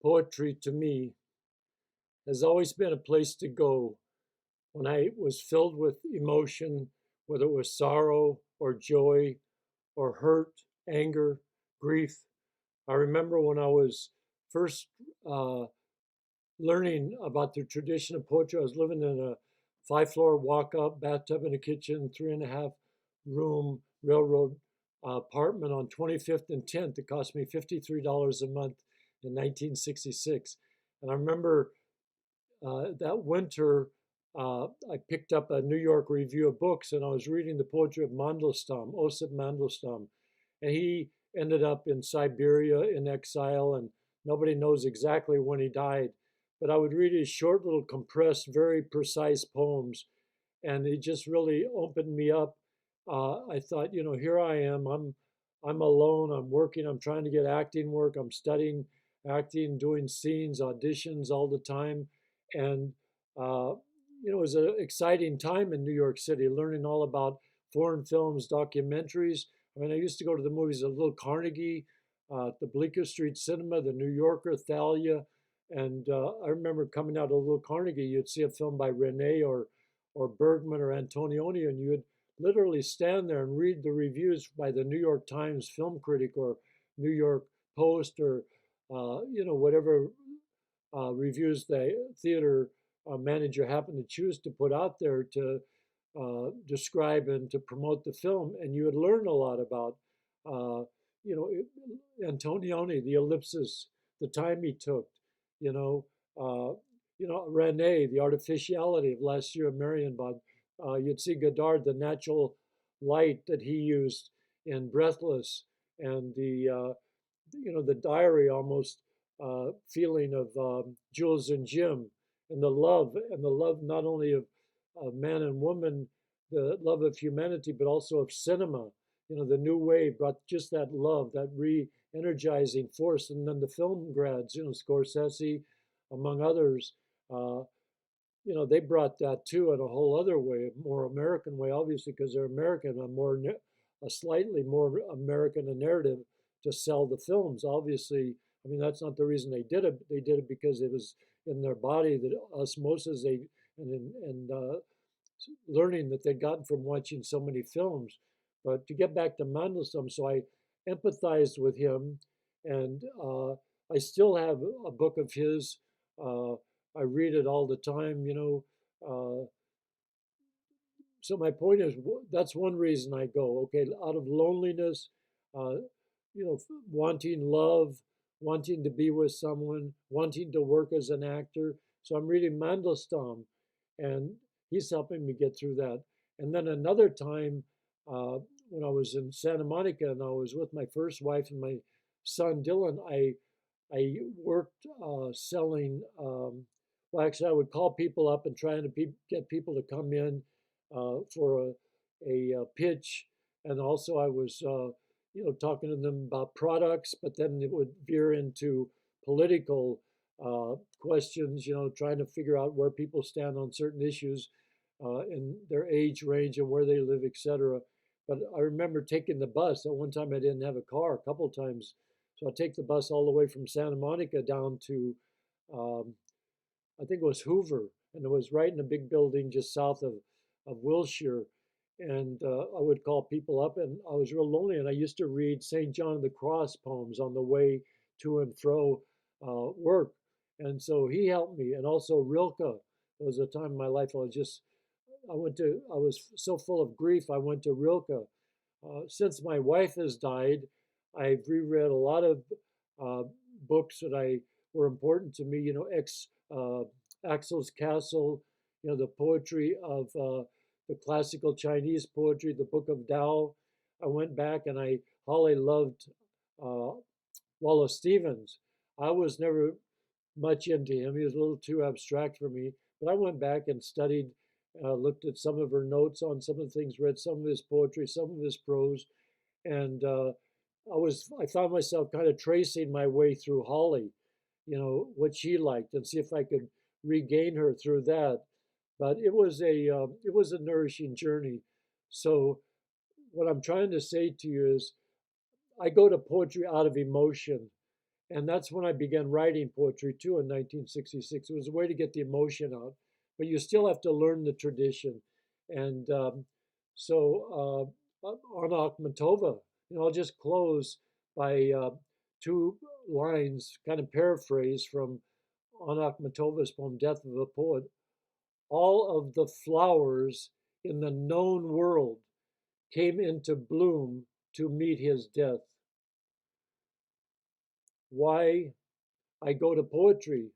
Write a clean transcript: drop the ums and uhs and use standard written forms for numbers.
Poetry to me has always been a place to go when I was filled with emotion, whether it was sorrow or joy or hurt, anger, grief. I remember when I was first uh, learning about the tradition of poetry. I was living in a 5-floor walk up, bathtub in a kitchen, 3.5 room railroad apartment on 25th and 10th. It cost me $53 a month in 1966. And I remember that winter, I picked up a New York Review of Books and I was reading the poetry of Mandelstam, Osip Mandelstam. And he ended up in Siberia in exile, and nobody knows exactly when he died. But I would read his short, little, compressed, very precise poems, and it just really opened me up. I thought, here I am. I'm alone. I'm working. I'm trying to get acting work. I'm studying acting, doing scenes, auditions all the time, and uh, it was an exciting time in New York City, learning all about foreign films, documentaries. I mean, I used to go to the movies at Little Carnegie, the Bleecker Street Cinema, the New Yorker, Thalia, and I remember coming out of Little Carnegie, you'd see a film by Rene or Bergman or Antonioni, and you would literally stand there and read the reviews by the New York Times film critic or New York Post or whatever reviews the theater manager happened to choose to put out there to describe and to promote the film, and you would learn a lot about, uh, you know, Antonioni, the ellipsis, the time he took, you know, Rene, the artificiality of Last Year of Marienbad. You'd see Godard, the natural light that he used in Breathless, and the diary almost feeling of Jules and Jim, and the love not only of man and woman, the love of humanity, but also of cinema. The new wave brought just that love, that re-energizing force, and then the film grads, Scorsese, among others. Uh, they brought that too in a whole other way, a more American way, obviously, because they're American, a slightly more American a narrative to sell the films. Obviously, I mean that's not the reason they did it. They did it because it was in their body, that osmosis and learning that they'd gotten from watching so many films. But to get back to Mandelstam, so I empathized with him, and I still have a book of his. Uh, I read it all the time, so my point is, that's one reason I go. Okay, out of loneliness, uh, wanting love, wanting to be with someone, wanting to work as an actor. So I'm reading Mandelstam, and he's helping me get through that. And then another time, uh, when I was in Santa Monica and I was with my first wife and my son Dylan, I worked selling. Well, actually, I would call people up and trying to get people to come in for a pitch, and also I was talking to them about products, but then it would veer into political questions, trying to figure out where people stand on certain issues in their age range and where they live, etc. But I remember taking the bus. At one time, I didn't have a car. A couple of times, so I take the bus all the way from Santa Monica down to, um, I think it was Hoover, and it was right in a big building just south of Wilshire. And I would call people up, and I was real lonely. And I used to read St. John of the Cross poems on the way to and fro work. And so he helped me. And also Rilke. There was a time in my life I was so full of grief, I went to Rilke. Since my wife has died, I've reread a lot of uh, books that I were important to me. Axel's Castle, the poetry of the classical Chinese poetry, the Book of Tao. I went back and Holly loved uh, Wallace Stevens. I was never much into him. He was a little too abstract for me. But I went back and studied, looked at some of her notes on some of the things, read some of his poetry, some of his prose, and I found myself kind of tracing my way through Holly, what she liked, and see if I could regain her through that. But it was a nourishing journey. So what I'm trying to say to you is, I go to poetry out of emotion, And that's when I began writing poetry too in 1966. It was a way to get the emotion out, but you still have to learn the tradition. And on Akhmatova, I'll just close by two lines, kind of paraphrase from on Akhmatova's poem, Death of a Poet. All of the flowers in the known world came into bloom to meet his death. Why I go to poetry?